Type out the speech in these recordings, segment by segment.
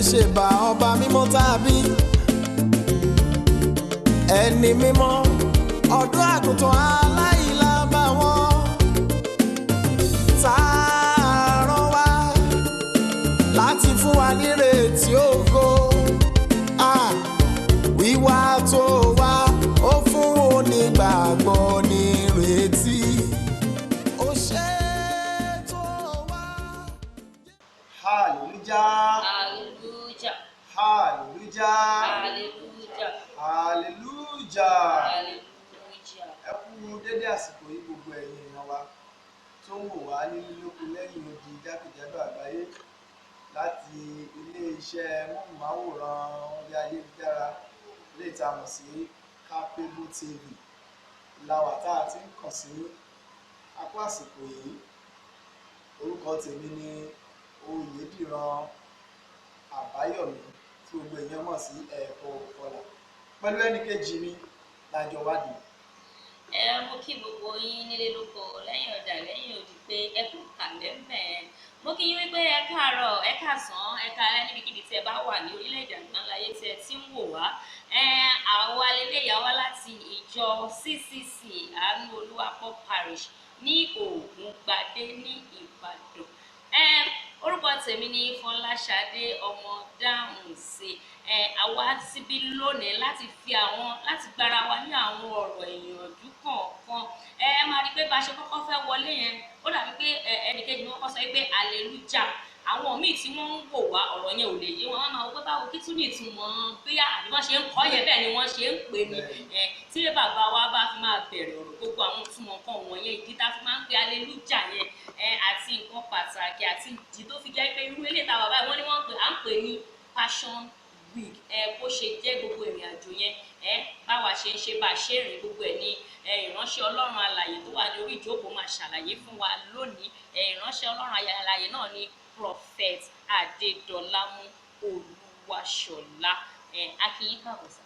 ṣe bá ọba mímọ́ tàbí ẹni mímọ́ ọ̀dọ́ àgùntàn aláìlábàwọ́n tá a rán wá láti fún wa nírètí ògo. Wíwá tó wá ó fún onígbàgbọ́ nírètí. Ó ṣe tó wá. Hallelujah. Hallelujah. Hallelujah. Hallelujah. Hallelujah. Hallelujah. Ẹ kú dédé àsìkò yìí gbogbo ẹ̀yin èèyàn wa tó ń wò wá nílé lóko lẹ́yìn odi jákèjádò àgbáyé láti ilé-iṣẹ́ móhùnmáwòrán orí ayélujára ilé ìtamọ̀ sí Capable TV làwà tá a ti ń kàn sí apá àsìkò yìí. Orúkọ tèmi ni Oyèdìran Àbáyọ̀mí tí gbogbo èèyàn mọ̀ sí Ẹ̀kọ́ Kọlà pẹ̀lú ẹnìkejì mi lájọ wádìí. Mo kí gbogbo yín nílé lóko lẹ́yìn ọjà lẹ́yìn odi pé ẹ kú kàlẹ́ mẹ́. Mo kí yín wípé ẹ káàárọ̀, ẹ káàsán, ẹ káalẹ́ níbikíbi tí ẹ bá wà ní orílẹ̀-èdè àgbáńláyé tí ẹ ti ń wò wá. Àwa lélẹ́yà wá láti ìjọ CCC Àánú Olúwapọ̀ Parish ní Ògùngbadé ní Ìbàdàn. Orúkọ tèmi ni Fọláṣadé ọmọ Dáhùnṣe. Àwa síbí lónìí láti gbára wa ní àwọn ọ̀rọ̀ ìyànjú kọ̀ọ̀kan. Máa rí pé bá a ṣe kọ́kọ́ fẹ́ wọlé yẹn ó dàbí pé ẹnìkejì wọn kọ́ sọ pé hallelujah. Àwọn míì tí wọ́n ń wò wá ọ̀rọ̀ yẹn ò lè yé wọn, wọ́n máa wọ pé báwo kí tún ní ìtumọ̀ bí àbí wọ́n ṣe ń kọ́ yẹn bẹ́ẹ̀ ni wọ́n ṣe ń pè ní. Tí bàbá wa bá fi máa bẹ̀rẹ̀ ọ̀rọ̀ gbogbo àwọn ìtumọ̀ kan wọ̀nyẹn ìdí tá a fi máa ń pe hallelujah yẹn àti nǹkan pàtàkì àti ìdí tó fi jẹ́ pé irú eléyìí táwa báyìí wọ́n ní à ń pè ní passion week. Bó ṣe jẹ́ gbogbo ìrìn àjò yẹn báwa ṣe ń ṣe bá a ṣe rìn gbogbo ẹ̀ ní ìránṣẹ́ Ọlọ́run alààyè tó wà ní orí ìjókòó máa ṣàlàyé fún wa lónìí. Ìránṣẹ́ Ọlọ́run alààyè náà ni Prophet Adédọlámú Olúwaṣọlá. A kí yín káàbọ̀ sí.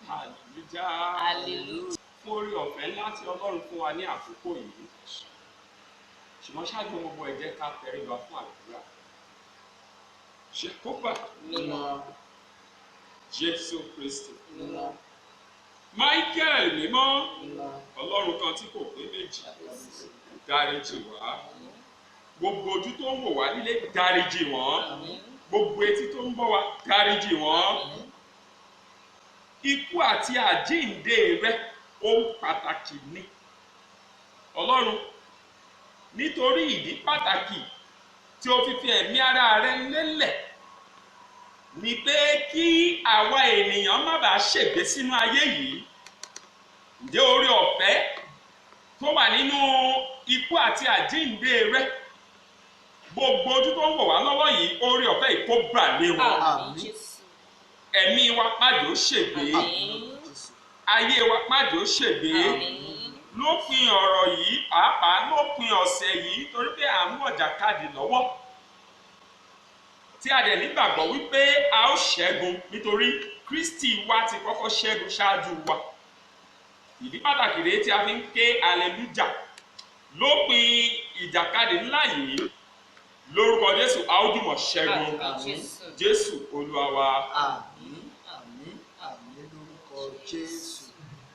Hallelujah. Hallelujah. Fún orí ọ̀fẹ́ láti Ọlọ́run fún wa ní àkókò yìí. Ṣùgbọ́n ṣáájú gbogbo ẹ jẹ́ ká tẹríba fún àdúrà. Jèhófà Mímọ́. Jésù Kristi. Mímọ́. Michael mímọ́. Mímọ́. Ọlọ́run kan tí kò pé méjì. Dáríjì wá. Gbogbo ojú tó ń wò wá nílé dáríjì wọ́n. Gbogbo etí tó ń gbọ́ wá dáríjì wọ́n. Ikú àti àjíǹde rẹ ohun pàtàkì ni. Ọlọ́run nítorí ìdí pàtàkì tí o fi fi ẹ̀mí ara rẹ lélẹ̀ ni pé kí àwa ènìyàn má bàa ṣègbé sínú ayé yìí. Ǹjẹ́ oore ọ̀fẹ́ tó wà nínú ikú àti àjíǹde rẹ gbogbo ojú tó ń wò wá lọ́wọ́ yìí oore ọ̀fẹ́ yìí kó bà lé wọn. Àmín. Ẹ̀mí wa má jẹ́ ó ṣègbé. Ayé wa má jẹ́ ó ṣègbé. Lópin ọ̀rọ̀ yìí pàápàá lópin ọ̀sẹ̀ yìí torí pé à ń wọ̀jàkadì lọ́wọ́ tí a dẹ̀ nígbàgbọ́ wípé a ó ṣẹ́gun nítorí Kristi wa ti kọ́kọ́ ṣẹ́gun ṣáájú wa. Ìdí pàtàkì rèé tí a fi ń ké hallelujah lópin ìjàkadì ńlá yìí. Lórúkọ Jésù a ó jùmọ̀ ṣẹ́gun. Jésù Olúwa wa. Àmín. Àmín. Àmín lórúkọ Jésù.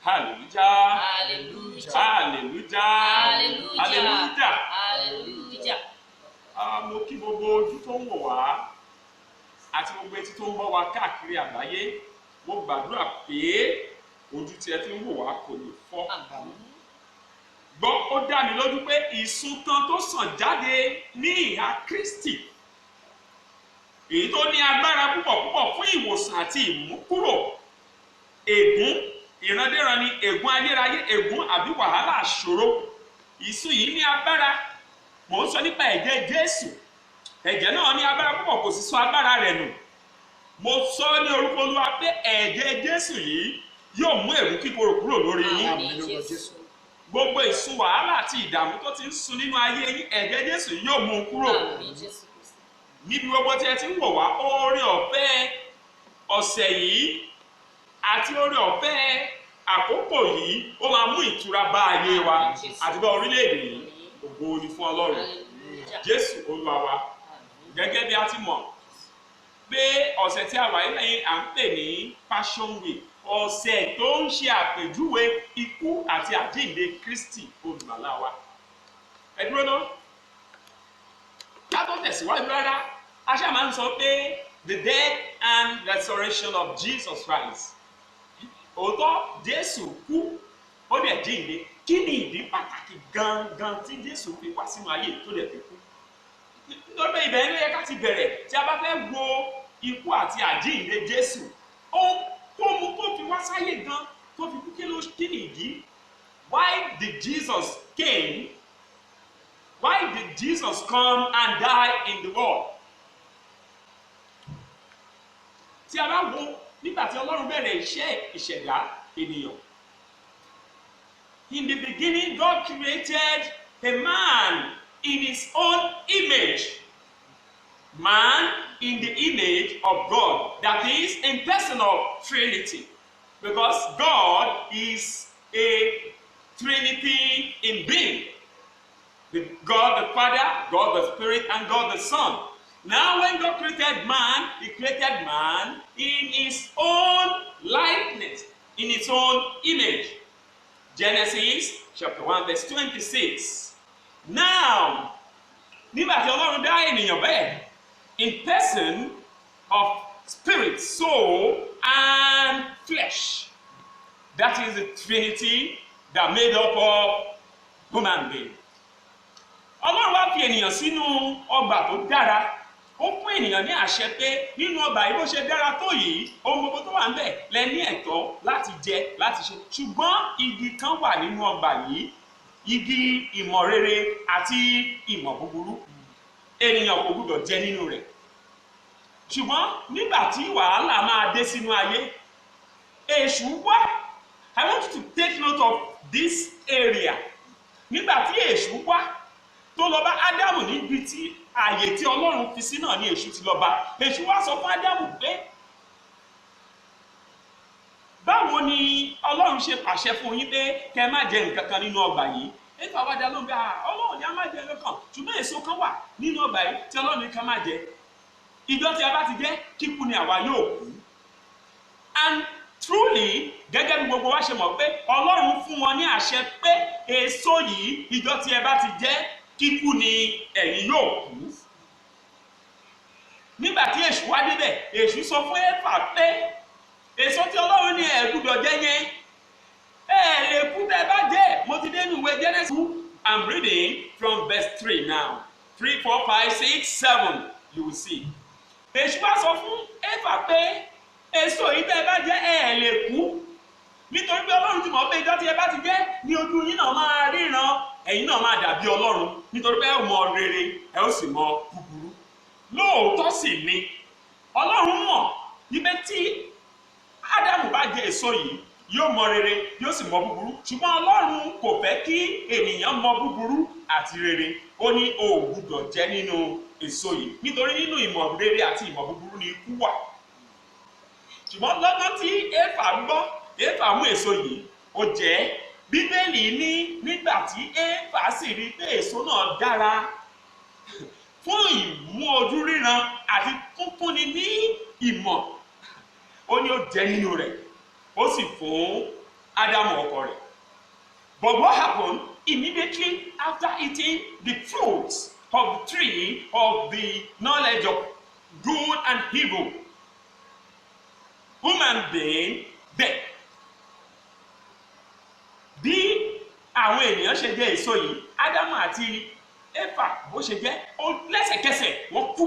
Hallelujah. Hallelujah. Hallelujah. Hallelujah. Hallelujah. Hallelujah. Mo kí gbogbo ojú tó ń wò wá àti gbogbo etí tó ń gbọ́ wa káàkiri àgbáyé. Mo gbàdúrà pé ojú tí ẹ fi ń wò wá kò ní fọ́. Gbọ́ ó dá mi lójú pé ìsun kan tó sàn jáde ní ìhà Kristi èyí tó ní agbára púpọ̀ púpọ̀ fún ìwòsàn àti ìmúkúrò ègún ìrandíran ni ègún ayérayé ègún àbí wàhálà àṣòro. Ìsun yìí ní agbára. Mò ń sọ nípa ẹ̀jẹ̀ Jésù. Ẹ̀jẹ̀ náà ní agbára púpọ̀ kò sì sọ agbára rẹ̀ nù. Mo sọ ní orúkọ Olúwa pé ẹ̀jẹ̀ Jésù yìí yóò mú ègún kíkorò kúrò lórí yín. Àmín lórúkọ Jésù. Gbogbo ìsun wàhálà àti ìdààmú tó ti ń sun nínú ayé yín ẹ̀jẹ̀ Jésù yóò mú un kúrò. Níbi gbogbo tí ẹ ti ń wò wá oore ọ̀fẹ́ ọ̀sẹ̀ yìí àti oore ọ̀fẹ́ àkókò yìí ó máa mú ìtura bá ayé wa àti bá orílẹ̀-èdè yìí. Ògo ni fún Ọlọ́run. Jésù Olúwa wa. Gẹ́gẹ́ bí a ti mọ̀ wípé ọ̀sẹ̀ tí a wà yìí à ń pè ní Passion Week, ọ̀sẹ̀ tó ń ṣe àpèjúwe ikú àti àjíǹde Kristi olùgbàlà wa. Ẹ dúró náà, ká tó tẹ̀síwájú rárá, a ṣáà máa ń sọ pé the death and resurrection of Jesus Christ. Òótọ́ Jésù kú, ó dẹ̀ jíǹde. Kí ni ìdí pàtàkì gangan tí Jésù fi wá sínú ayé tó dẹ̀ fi kú? Nítorí pé ibẹ̀ ló yẹ ká ti bẹ̀rẹ̀ tí a bá fẹ́ wo ikú àti àjíǹde Jésù. Ó tó mú tó fi wá sáyé gan tó fi kú, kí ni ìdí? Why did Jesus came? Why did Jesus come and die in the world? Tí a bá wo nígbà tí Ọlọ́run bẹ̀rẹ̀ iṣẹ́ ìṣẹ̀dá ènìyàn. In the beginning, God created a man in his own image. Man in the image of God. That is, in personal Trinity. Because God is a Trinity in being. God the Father, God the Spirit, and God the Son. Now when God created man, he created man in his own likeness, in his own image. Genesis chapter 1 verse 26. Now, nígbà tí Ọlọ́run dá ènìyàn bẹ́ẹ̀, in person of spirit, soul, and flesh. That is the Trinity that made up of human being. Ọlọ́run wá fi ènìyàn sínú ọgbà tó dára. Ó fún ènìyàn ní àṣẹ pé nínú ọgbà yìí bó ṣe dára tó yìí, ohun gbogbo tó wà ńbẹ̀ lẹ ní ẹ̀tọ́ láti jẹ, láti ṣe. Ṣùgbọ́n igi kan wà nínú ọgbà yìí, igi ìmọ̀ rere àti ìmọ̀ búburú. Ènìyàn kò gbọdọ̀ jẹ nínú rẹ̀. Ṣùgbọ́n nígbà tí wàhálà máa dé sínú ayé, èṣù wá. I want you to take note of this area. Nígbà tí èṣù wá tó lọ bá Ádámù níbi tí ààyè tí Ọlọ́run fi sí náà ní èṣù ti lọ bá. Èṣù wá sọ fún Ádámù pé báwo ni Ọlọ́run ṣe pàṣẹ fún yín pé kẹ́ má jẹ nǹkan kan nínú ọgbà yìí? Éfà wá dá lóhùn pé Ọlọ́run ní a má jẹ nǹkan kan, ṣùgbọ́n èso kan wà nínú ọgbà yìí tí Ọlọ́run ní ká má jẹ. Ìjọ tí a bá ti jẹ, kíkú ni àwa yóò kú. And truly, gẹ́gẹ́ bí gbogbo wa ṣe mọ̀ pé Ọlọ́run fún wọn ní àṣẹ pé èso yìí, ìjọ tí ẹ bá ti jẹ, kíkú ni ẹ̀yin yóò kú. Nígbà tí èṣù wá débẹ̀, èṣù sọ fún Éfà pé èso tí Ọlọ́run ní ẹ gbọ́dọ̀ jẹ yẹn, ẹ lè kú tẹ́ bá jẹ. Mo ti dé nínú ìwé Genesis. I'm reading from verse 3 now. 3, 4, 5, 6, 7. You will see. Èṣù wá sọ fún Éfà pé èso yìí tẹ́ bá jẹ ẹ lè kú. Nítorí pé Ọlọ́run ti mọ̀ pé ìjọ tí ẹ bá ti jẹ ní ojú yín náà máa ríran, ẹ̀yin náà máa dàbí Ọlọ́run. Nítorí pé ẹ mọ rere, ẹ ó sì mọ búburú. Lóòótọ́ sì ni Ọlọ́run mọ̀ níbi tí Ádámù bá jẹ èso yìí, yóò mọ rere, yóò sì mọ búburú. Ṣùgbọ́n Ọlọ́run kò fẹ́ kí ènìyàn mọ búburú àti rere. Ó ní o ò gbọdọ̀ jẹ nínú èso yìí. Nítorí nínú ìmọ̀ rere àti ìmọ̀ búburú ni ikú wà. Ṣùgbọ́n lọ́gán tí Éfà gbọ́, Éfà mú èso yìí, ó jẹ. Bíbélì ní nígbà tí Éfà sì rí pé èso náà dára fún ìmú ojú ríran àti fúnfúnni ní ìmọ̀, ó ní ó jẹ nínú rẹ̀, ó sì fún Ádámù ọkọ rẹ̀. But what happened immediately after eating the fruits of the tree of the knowledge of good and evil? Human being dead. Bí àwọn ènìyàn ṣe jẹ èso yìí, Ádámù àti Éfà bó ṣe jẹ, ó lẹ́sẹ̀kẹsẹ̀ wọ́n kú.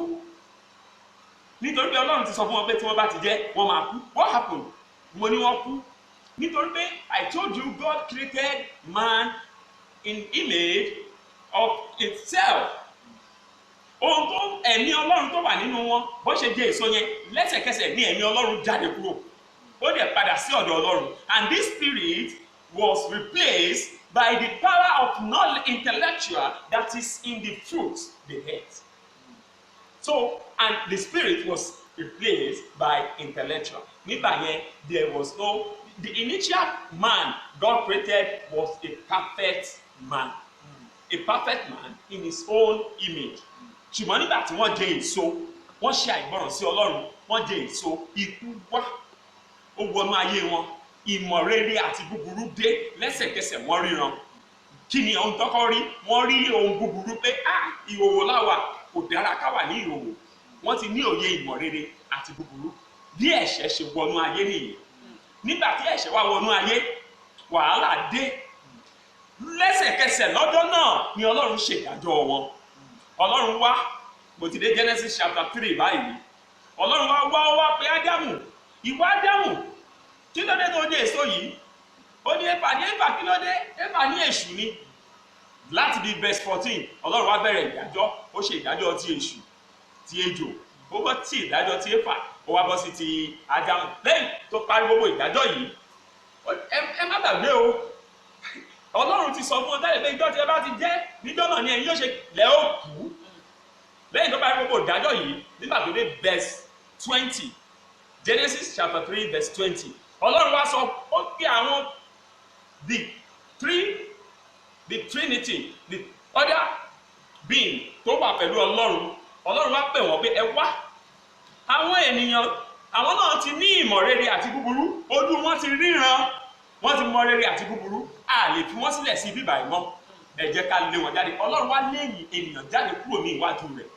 Nítorí pé Ọlọ́run ti sọ fún wọn pé tí wọ́n bá ti jẹ, wọ́n máa kú. What happened? Mo ní wọ́n kú. Nítorí pé I told you God created man in image of itself. Ohun tó ẹ̀mí Ọlọ́run tó wà nínú wọn, bó ṣe jẹ èso yẹn, lẹ́sẹ̀kẹsẹ̀ ní ẹ̀mí Ọlọ́run jáde kúrò. Ó dẹ̀ padà sí ọ̀dọ̀ Ọlọ́run. And this spirit was replaced by the power of knowledge intellectual that is in the fruit they ate. So, and the spirit was replaced by intellectual. Nígbà yẹn, there was no, the initial man God created was a perfect man. A perfect man in his own image. Ṣùgbọ́n nígbà tí wọ́n jẹ èso, wọ́n ṣe àìgbọràn sí Ọlọ́run. wọ́n jẹ èso, ikú wá ó wọnú ayé wọn, ìmọ̀ rere àti búburú dé, lẹ́sẹ̀kẹsẹ̀ wọ́n ríran. Kí ni ohun tọ́kọ́ rí? Wọ́n rí ohun búburú pé ìhòòhò láwà, kò dára ká wà ní ìhòòhò. Wọ́n ti ní òye ìmọ̀ rere àti búburú. Bí ẹ̀ṣẹ̀ ṣe wọnú ayé nìyẹn. Nígbà tí ẹ̀ṣẹ̀ wá wọnú ayé, wàhálà dé. Lẹ́sẹ̀kẹsẹ̀ lọ́jọ́ náà ni Ọlọ́run ṣe ìdájọ́ wọn. Ọlọ́run wá, mo ti dé Genesis chapter 3 báyìí. Ọlọ́run wá pé Ádámù, ìwọ Ádámù, kí ló dé tó jẹ èso yìí? Ó ní Éfà kí ló dé? Éfà ní èṣù ni. Láti di verse 14, Ọlọ́run wá bẹ̀rẹ̀ ìdájọ́, ó ṣe ìdájọ́ ti èṣù, ti ejò, ó bọ́ sí ìdájọ́ ti Éfà, ó wá bọ́ sí ti Ádámù. Lẹ́yìn tó parí gbogbo ìdájọ́ yìí, ẹ má gbàgbé o, Ọlọ́run ti sọ fún ọ tẹ́lẹ̀ pé ìjọ tí ẹ bá ti jẹ́ níjọ́ náà ni ẹ̀yin yóò ṣe lẹ́ ó kú. Lẹ́yìn tó parí gbogbo ìdájọ́ yìí, nígbà tó dé verse 20, Genesis chapter 3 verse 20, Ọlọ́run wá sọ ó pé àwọn the Trinity, the other being tó wà pẹ̀lú Ọlọ́run wá pè wọ́n pé ẹ wá. Àwọn ènìyàn, àwọn náà ti ní ìmọ̀ rere àti búburú, ojú wọn ti ríran, wọ́n ti mọ rere àti búburú, a lè fi wọ́n sílẹ̀ sí bíbá ìmọ̀, ẹ jẹ́ ká lé wọn jáde. Ọlọ́run wá lé ènìyàn jáde kúrò ní iwájú rẹ̀,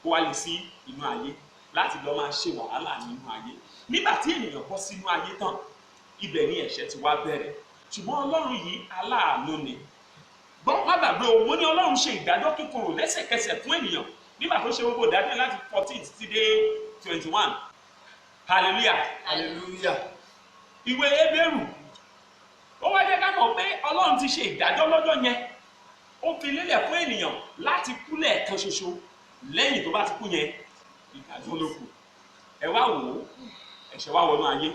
kó wá lè sí inú ayé láti lọ máa ṣe wàhálà nínú ayé. Nígbà tí ènìyàn bọ́ sínú ayé tán, ibẹ̀ ni ẹ̀ṣẹ̀ ti wá bẹ̀rẹ̀. Ṣùgbọ́n Ọlọ́run yìí aláàánú ni. Gbọ́n má gbàgbé o, mo ní Ọlọ́run ṣe ìdájọ́ kíkorò lẹ́sẹ̀kẹsẹ̀ fún ènìyàn nígbà tó ṣe gbogbo ìdájọ́ láti 14 títí dé 21. Hallelujah. Hallelujah. Ìwé Hébérù, ó wá jẹ́ ká mọ̀ pé Ọlọ́run ti ṣe ìdájọ́ lọ́jọ́ yẹn. Ó fi lélẹ̀ fún ènìyàn láti kú lẹ́ẹ̀kan ṣoṣo. Lẹ́yìn tó bá ti kú yẹn, ìdájọ́ ló kù. Ẹ wá wò ó, ẹ̀ṣẹ̀ wá wọnú ayé.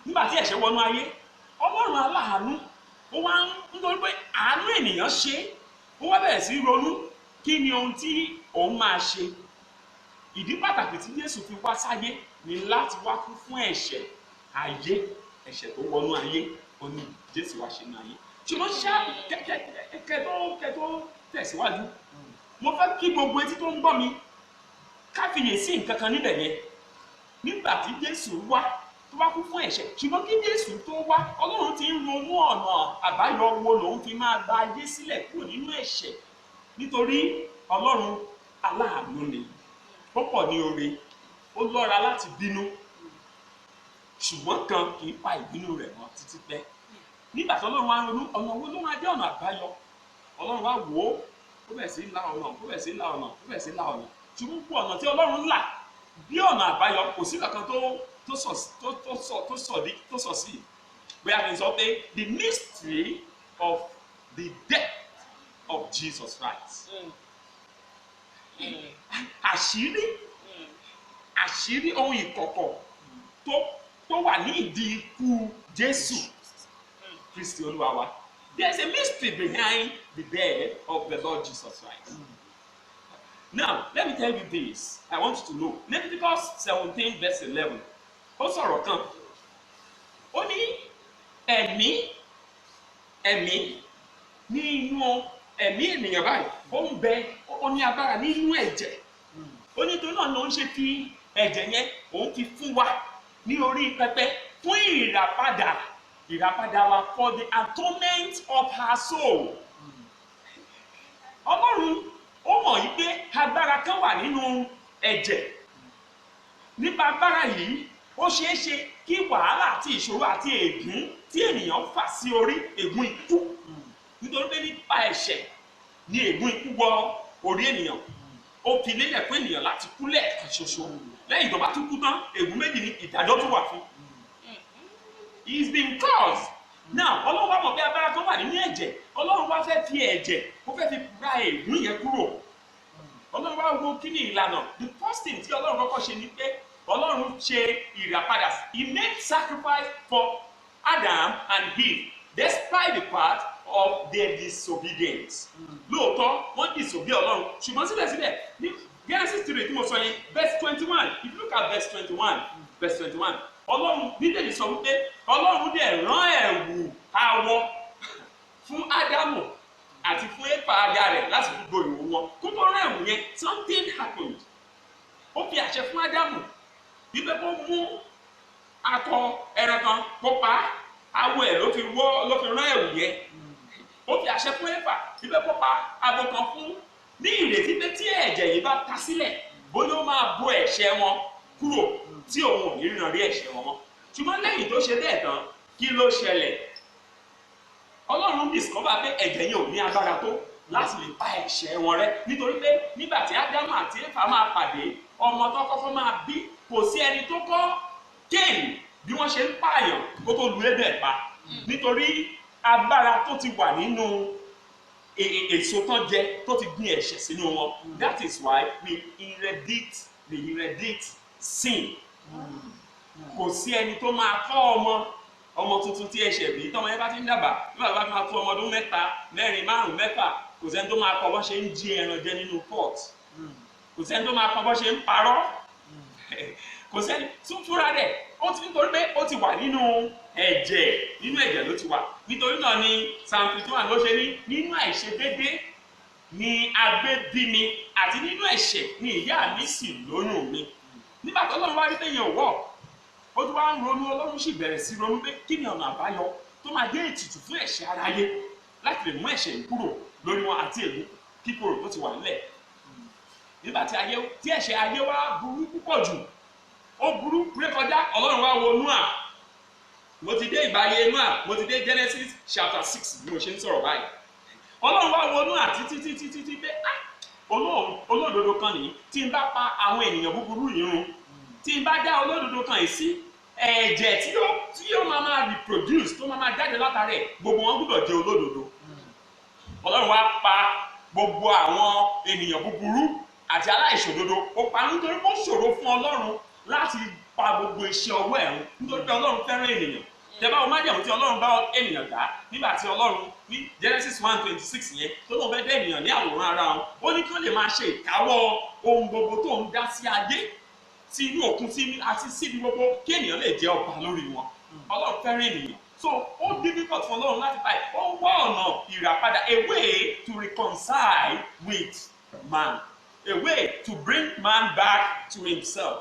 Nígbà tí ẹ̀ṣẹ̀ wọnú ayé, Ọlọ́run aláàánú, ó wá nítorí pé àánú ènìyàn ṣe, ó wá bẹ̀rẹ̀ sí ronú kí ni ohun tí òun máa ṣe. Ìdí pàtàkì tí Jésù fi wá sáyé ni láti wá kú fún ẹ̀ṣẹ̀ ayé, ẹ̀ṣẹ̀ tó wọnú ayé, ó ní Jésù wá ṣe ní ayé. Ṣùgbọ́n ṣá kẹ́tọ́ tẹ̀síwájú, mo fẹ́ kí gbogbo etí tó ń gbọ́ mi ká fiyèsí nǹkan kan níbẹ̀ yẹn. Nígbà tí Jésù wá tó wá kú fún ẹ̀ṣẹ̀, ṣùgbọ́n kí Jésù tó wá, Ọlọ́run ti ń ronú ọ̀nà àbáyọ wo lòun fi máa gba ayé sílẹ̀ kúrò nínú ẹ̀ṣẹ̀. Nítorí Ọlọ́run aláàánú ni, ó pọ̀ ní oore, ó lọ́ra láti bínú, ṣùgbọ́n kan kì í pa ìbínú rẹ̀ mọ́ títí pẹ́. Nígbà tí Ọlọ́run wá ronú ọ̀nà wo ló máa jẹ́ ọ̀nà àbáyọ, Ọlọ́run wá wò ó bẹ̀rẹ̀ sí la ọ̀nà, ṣùgbọ́n gbogbo ọ̀nà tí Ọlọ́run là bí ọ̀nà àbáyọ kò sí kankan tó sọ sí. Bóyá kì í sọ pé the mystery of the death of Jesus Christ. Àṣírí ohun ìkọ̀kọ̀ tó wà ní ìdí ikú Jésù Kristi Olúwa wa. There is a mystery behind the death of the Lord Jesus Christ. Now, let me tell you this. I want you to know. Leviticus 17 verse 11. Ó sọ̀rọ̀ kan. Ó ní ẹ̀mí ní inú ẹ̀mí ènìyàn báyìí. Ó ń bẹ, ó ní agbára nínú ẹ̀jẹ̀. Ó ní torí náà ló ń ṣe fi ẹ̀jẹ̀ yẹn, òun fi fún wa ní orí pẹpẹ fún ìràpadà wa for the atonement of her soul. Ọlọ́run ó mọ̀ yí pé agbára kan wà nínú ẹ̀jẹ̀. Nípa agbára yìí, ó ṣeé ṣe kí wàhálà àti ìṣòro àti ègún tí ènìyàn fà sí orí, ègún ikú. Nítorí pé nípa ẹ̀ṣẹ̀ ni ègún ikú wọ orí ènìyàn. Ó fi lélẹ̀ fún ènìyàn láti kú lẹ́ẹ̀kan ṣoṣo. Lẹ́yìn tó bá tún kú tán, ègún méjì ni ìdájọ́ tó wà fún. He is being caused. Now, Ọlọ́run wá mọ̀ pé agbára kan wà nínú ẹ̀jẹ̀. Ọlọ́run wá fẹ́ fi ẹ̀jẹ̀, ó fẹ́ fi ra ègún yẹn kúrò. Ọlọ́run wá wo kí ni ìlànà. The first thing tí Ọlọ́run kọ́kọ́ ṣe ni pé Ọlọ́run ṣe ìràpadà. He made sacrifice for Adam and Eve despite the fact of their disobedience. Lóòótọ́, wọ́n disobey Ọlọ́run. Ṣùgbọ́n síbẹ̀síbẹ̀, ní Genesis 3 tí mo sọ yẹn, verse 21. If you look at verse 21. Ọlọ́run Bíbélì sọ wípé Ọlọ́run dẹ̀ rán ẹ̀wù awọ fún Ádámù àti fún Éfà aya rẹ̀ láti fi bo ìhòòhò wọn. Kó tó rán ẹ̀wù yẹn, something happened. Ó fi àṣẹ fún Ádámù. wípé kó mú akọ ẹran kan kó pa awọ ẹ̀ ló fi rán ẹ̀wù yẹn. Ó fi àṣẹ fún Éfà wípé kó pa abo kan fún ní ìrètí pé tí ẹ̀jẹ̀ yìí bá ta sílẹ̀ bóyá ó máa bo ẹ̀ṣẹ̀ wọn kúrò tí òun ò ní ríran rí ẹ̀ṣẹ̀ wọn mọ́. Ṣùgbọ́n lẹ́yìn tó ṣe bẹ́ẹ̀ tán kí ló ṣẹlẹ̀? Ọlọ́run discover pé ẹ̀jẹ̀ yẹn ò ní agbára tó láti lè pa ẹ̀ṣẹ̀ wọn rẹ́, nítorí pé nígbà tí Ádámù àti Éfà máa pàdé, ọmọ tó kọ́kọ́ máa bí kò sí ẹni tó kọ́ Kéènì bí wọ́n ṣe ń pààyàn kó tó lu Ébẹ́lì pa, nítorí agbára tó ti wà nínú èso tán jẹ tó ti gbin ẹ̀ṣẹ̀ sínú wọn. That is why we inherit sin. Kò sí ẹni tó máa kọ́ ọmọ tuntun tí ẹ̀ṣẹ̀ bí tọ́mọ yẹn bá ti ń dàgbà nígbà tó bá máa tó ọmọ ọdún 3, 4, 5 mẹ́fà, kò sẹ́ni tó máa kọ́ bọ́ ṣe ń jí ẹran jẹ nínú pot, kò sẹ́ni tó máa kọ́ bọ́ ṣe ń parọ́, kò sẹ́ni tún fúnra rẹ̀ nítorí pé ó ti wà nínú ẹ̀jẹ̀ ló ti wà. Nítorí náà ni Psalm 51 ló ṣe ní nínú àìṣedéédé ni a gbé bí mi àti nínú ẹ̀ṣẹ̀ ni ìyá mi sì lóyún mi. Nígbà tó Ọlọ́run wá rí pé yẹn wọ̀, ó tún wá ń ronú, Ọlọ́run sì bẹ̀rẹ̀ sí ronú pé kí ni ọ̀nà àbáyọ tó máa jẹ́ ètùtù fún ẹ̀ṣẹ̀ aráyé láti lè mú ẹ̀ṣẹ̀ kúrò lórí wọn àti èlú kíkorò tó ti wà nílẹ̀. Nígbà tí ẹ̀ṣẹ̀ ayé wá burú púpọ̀ jù, ó burú rékọjá, Ọlọ́run wá wo Nóà. Mo ti dé ìgbàyé Nóà, mo ti dé Genesis chapter 6 bí mo ṣe ń sọ̀rọ̀ báyìí. Ọlọ́run wá wo Nóà títí pé olódodo kan nìyí, tí n bá pa àwọn ènìyàn búburú yìí run, tí n bá dá olódodo kan yìí sí, ẹ̀jẹ̀ tí yóò máa reproduce tó máa jáde látara ẹ̀, gbogbo wọn gbọ́dọ̀ jẹ́ olódodo. Ọlọ́run wá pa gbogbo àwọn ènìyàn búburú àti aláìṣòdodo, ó pa nítorí ó ṣòro fún Ọlọ́run láti pa gbogbo iṣẹ́ ọwọ́ ẹ̀ run, nítorí pé Ọlọ́run fẹ́ràn ènìyàn. Tẹ́bá o májẹ̀mú tí Ọlọ́run bá ènìyàn dá nígbà tí Ọlọ́run ní Genesis 1:26 yẹn tó lóun fẹ́ dá ènìyàn ní àwòrán ara wọn, ó ní kí ó lè máa ṣe ìkáwọ́ ohun gbogbo tó ń dá sí ayé, sí inú òkun àti síbi gbogbo, kí ènìyàn lè jẹ́ ọba lórí wọn. Ọlọ́run fẹ́ràn ènìyàn, so ó difficult fún Ọlọ́run láti báyìí, ó wá ọ̀nà ìràpadà, a way to reconcile with man, a way to bring man back to himself.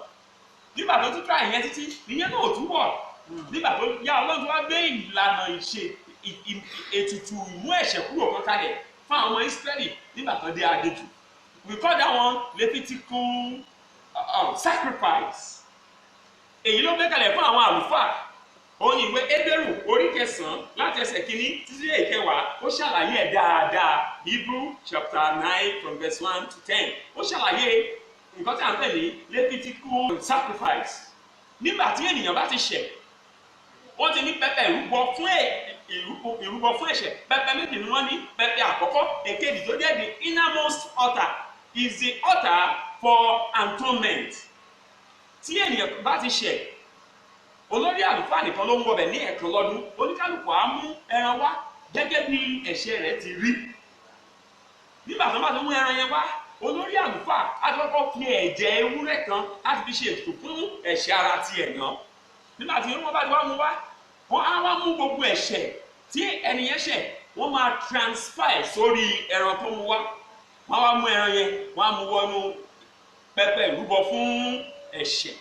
Nígbà tó tún ká ìyẹn títí, ìyẹn náà ò tún wọ̀. Nígbà tó yá Ọlọ́run tó wá gbé ìlànà ètùtù ìmú ẹ̀ṣẹ̀ kúrò kan kalẹ̀ fún àwọn ọmọ Ísírẹ́lì nígbà tó dé aginjù. We call that one Levitical sacrifice. Èyí ló gbé kalẹ̀ fún àwọn àlùfáà. Òun ìwé Hébérù orí 9 láti ẹsẹ̀ 1 títí dé 10 ó ṣàlàyé ẹ̀ dáadáa. Hebrew chapter 9 from verse 1 to 10 ó ṣàlàyé nǹkan tí a ń pè ní Levitical sacrifice. Nígbà tí ènìyàn bá ti ṣẹ̀, ó ti ní pẹpẹ ìrúbọ fún ẹ̀ṣẹ̀. Pẹpẹ méjì ni wọ́n ní. Pẹpẹ àkọ́kọ́, èkejì tó jẹ́ the innermost altar is the altar for atonement. Tí ènìyàn bá ti ṣẹ̀, olórí àlùfáà nìkan ló ń wọbẹ̀ ní ẹ̀kan lọ́dún. Oníkálùkù á mú ẹran wá gẹ́gẹ́ bí ẹ̀ṣẹ̀ rẹ̀ ti rí. Nígbà tó bá ti mú ẹran yẹn wá, olórí àlùfáà á kọ́kọ́ fi ẹ̀jẹ̀ ewúrẹ́ kan láti fi ṣe ètùtù fún ẹ̀ṣẹ̀ ara ti ẹ̀ náà. Nígbà tí wọ́n bá ti wá mú wá, wọ́n á wá mú gbogbo ẹ̀ṣẹ̀ tí ẹnìyẹn ṣẹ̀, wọ́n máa transfer sórí ẹran tó mú wá. Wọ́n á wá mú ẹran yẹn, wọ́n á mú wọnú pẹpẹ ìrúbọ fún ẹ̀ṣẹ̀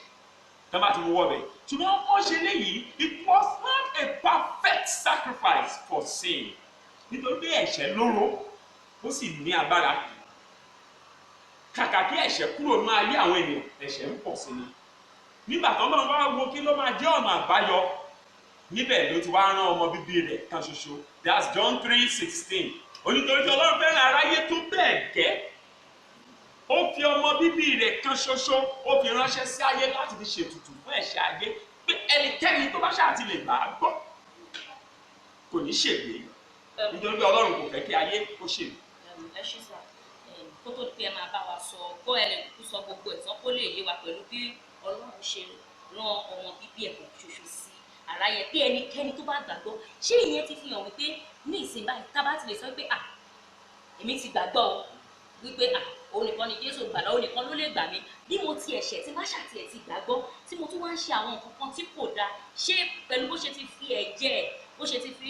tó bá ti mú wọ́bẹ̀. Ṣùgbọ́n ó ṣe léyìí, it was not a perfect sacrifice for sin. Nítorí pé ẹ̀ṣẹ̀ lóró, ó sì ní agbára. Kàkà kí ẹ̀ṣẹ̀ kúrò ní ayé àwọn ènìyàn, ẹ̀ṣẹ̀ ń pọ̀ sí ni. Nígbà tó Ọlọ́run wá wo kí ló máa jẹ́ ọ̀nà àbáyọ, níbẹ̀ ló ti wá rán ọmọ bíbí rẹ̀ kan ṣoṣo. That's John 3:16. Onítorí tí Ọlọ́run fẹ́ràn aráyé tó bẹ́ẹ̀ gẹ́, ó fi ọmọ bíbí rẹ̀ kan ṣoṣo, ó fi ránṣẹ́ sí ayé láti fi ṣètùtù fún ẹ̀ṣẹ̀ ayé, pé ẹnikẹ́ni tó bá ṣáà ti lè gbà á gbọ́ kò ní ṣègbé, nítorí pé Ọlọ́run kò fẹ́ kí ayé kó ṣègbé. Ẹ ṣí sà, kó tó di pé ẹ máa bá wa sọ, kó ẹ lè kú sọ gbogbo ẹ̀sán kó lè yé wa pẹ̀lú bí Ọlọ́run ṣe rán ọmọ bíbí ẹ̀kan ṣoṣo sí aráyé, bí ẹnikẹ́ni tó bá gbàgbọ́. Ṣé ìyẹn ti fi hàn wípé ní ìsìn báyìí tá bá ti lè sọ pé èmi ti gbàgbọ́ o, wípé òun nìkan ni Jésù gbàdá, òun nìkan ló lè gbà mí, bí mo ti ẹ̀ṣẹ̀ tí má ṣàtìẹ̀ ti gbàgbọ́, tí mo tún wá ń ṣe àwọn nǹkan kan tí kò dáa, ṣé pẹ̀lú bó ṣe ti fi ẹ̀jẹ̀, bó ṣe ti fi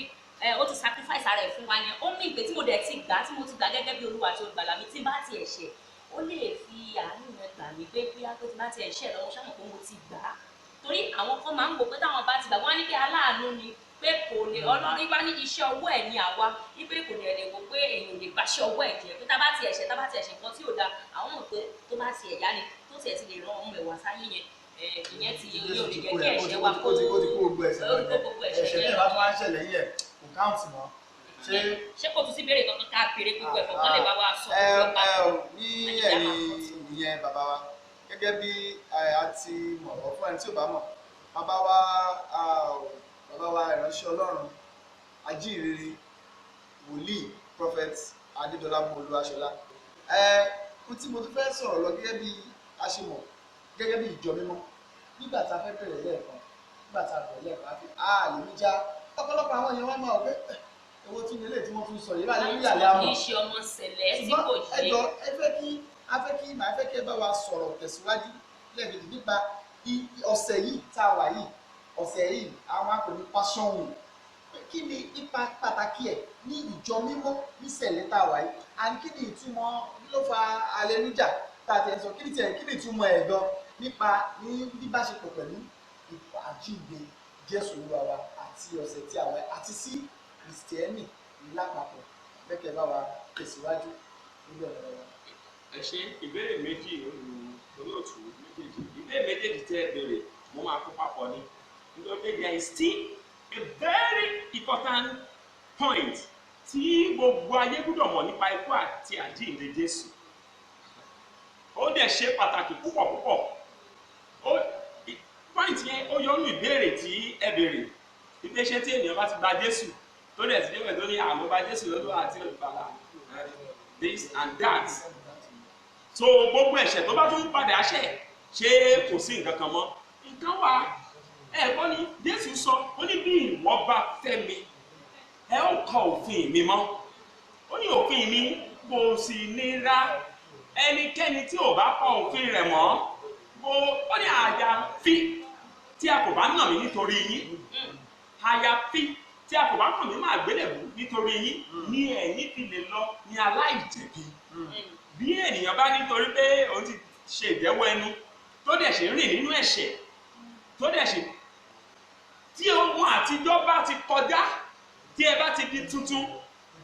ó ti sacrifice ara ẹ̀ fún wa yẹn, ó ní ìgbé tí mo dẹ̀ ti gbà, tí mo ti gbà gẹ́gẹ́ bí Olúwa àti olùgbàlà mi, tí bá ti ẹ̀ṣẹ̀, ó lè fi àánú rẹ̀ gbà gbà mí pé bóyá tó ti bá tiẹ̀ ṣẹ̀ lọ́wọ́ ṣáà mọ̀ pé mo ti gbà á torí àwọn kan máa ń wò pé táwọn bá ti gbà wọ́n á ní pé aláàánú ni pé kò lè ọlọ́run bá ní iṣẹ́ ọwọ́ ẹ̀ ní àwa wípé kò lè lè wò pé èèyàn lè gbàṣẹ́ ọwọ́ ẹ̀ jẹ́ pé tá bá ti ẹ̀ṣẹ̀ nǹkan tí ò da àwọn mọ̀ pé tó bá ti ẹ̀yá ni tó tiẹ̀ ti lè ran ọmọ ẹ̀wà sáyé yẹn ìyẹn ti yóò lè jẹ́ kí ẹ̀ṣẹ̀ wa kó gbogbo ẹ̀ṣẹ̀ náà bá tún wá ń ṣẹlẹ̀ yẹ̀ kò káùntì mọ́ ṣé kò tún sí béèrè kankan ká béèrè gbogbo ẹ̀kọ́ kan lè bá wa sọ ní ẹ̀yìn ìyẹn bàbá wa gẹ́gẹ́ bí a ti mọ̀ ọ́ fún ẹni tí ò bá mọ̀ bàbá wa ìránṣẹ́ ọlọ́run ajíhìnrere wòlíì prophet adédọlá olúwaṣọlá ohun tí mo tún fẹ́ sọ̀rọ̀ lọ gẹ́gẹ́ bí a ṣe mọ̀ gẹ́gẹ́ bí ìjọ mímọ́ nígbà tá a fẹ́ bẹ̀rẹ̀ lẹ́ẹ̀kan àfi lè mí já ọ̀pọ̀lọpọ̀ àwọn èèyàn wá máa wọ pé owó tí ilé tí wọ́n tún sọ yìí báyìí ní ìyàlẹ́ àmọ́ kì í ṣe ọmọ sẹ̀lẹ̀ tí kò yé ẹjọ́ màá fẹ́ kí ẹ bá wa sọ̀rọ̀ tẹ̀síwájú lẹ́ẹ̀mejì nípa ọ̀sẹ̀ yìí tá a wà yìí ọ̀sẹ̀ yìí àwọn àpò ní passion week kí ni ipa pàtàkì ẹ̀ ní ìjọ mímọ́ ní sẹ̀lẹ̀ tá a wà yìí àní kí ni ìtumọ̀ ló fa hallelujah tá a ti ẹ̀ sọ kí ni ìtumọ̀ ẹ̀ gan nípa ní bíbáṣepọ̀ pẹ̀lú ipò àjíǹde Jésù Olúwa wa àti ọ̀sẹ̀ tí a wà àti sí Kristẹni lápapọ̀ bẹ́ẹ̀ bá wa tẹ̀síwájú níbẹ̀ lọ́wọ́. ẹ ṣe ìbéèrè méjì olóòtú méjèèjì ìbéèrè méjèèjì tẹ́ ẹ béèrè mo máa kó papọ̀ ni nítorí pé there is still a very important point tí gbogbo ayé gbọ́dọ̀ mọ̀ nípa ikú àti àjíǹde Jésù ó dẹ̀ ṣe pàtàkì púpọ̀ point yẹn ó yọnu ìbéèrè tí ẹ béèrè ìgbésẹ̀ tí ènìyàn bá ti gba Jésù tó dẹ̀ sí débẹ̀ tó ní àmọ́ bá Jésù lọ́dọ̀ àti olùbàlà this and that so gbogbo ẹ̀ṣẹ̀ tó bá tún padà ṣẹ̀ ṣé kò sí nǹkan kan mọ́ nǹkan wà ẹ̀kọ́ ni Jésù sọ ó ní bí ìwọ bá fẹ́ mi ẹ ó kọ òfin mi mọ́ ó ní òfin mi kò sì nira ẹnikẹ́ni tí ò bá kọ òfin rẹ̀ mọ́ ó ní àyàfi tí a kò bá nà mí nítorí yín àyàfi tí a kò bá kàn mí máa gbélébùú nítorí yín ní ẹ̀yin fi lè lọ ní aláìjẹ̀bi bí ènìyàn bá nítorí pé òun ti ṣe ìdẹ́wọ́ ẹnu tó dẹ̀ ṣe ń rìn nínú ẹ̀ṣẹ̀ tó dẹ̀ ṣe tí ohun àtijọ́ bá ti kọjá tí ẹ bá ti di tuntun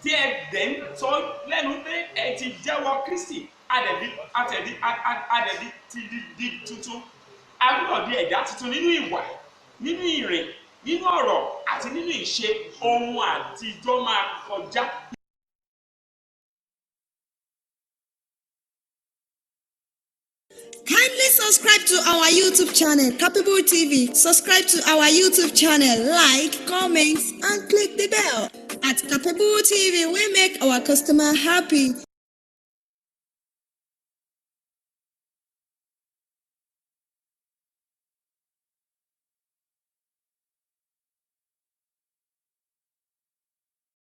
tí ẹ dẹ̀ ń sọ lẹ́nu pé ẹ ti jẹ́wọ́ Kristi adẹ̀dí ti di tuntun a gbọ́dọ̀ di ẹ̀dá tuntun nínú ìwà nínú ìrìn nínú ọ̀rọ̀ àti nínú ìṣe ohun àtijọ́ máa kọjá. Kindly subscribe to our YouTube channel, Capable TV. Subscribe to our YouTube channel, like, comment, and click the bell. At Capable TV, we make our customer happy.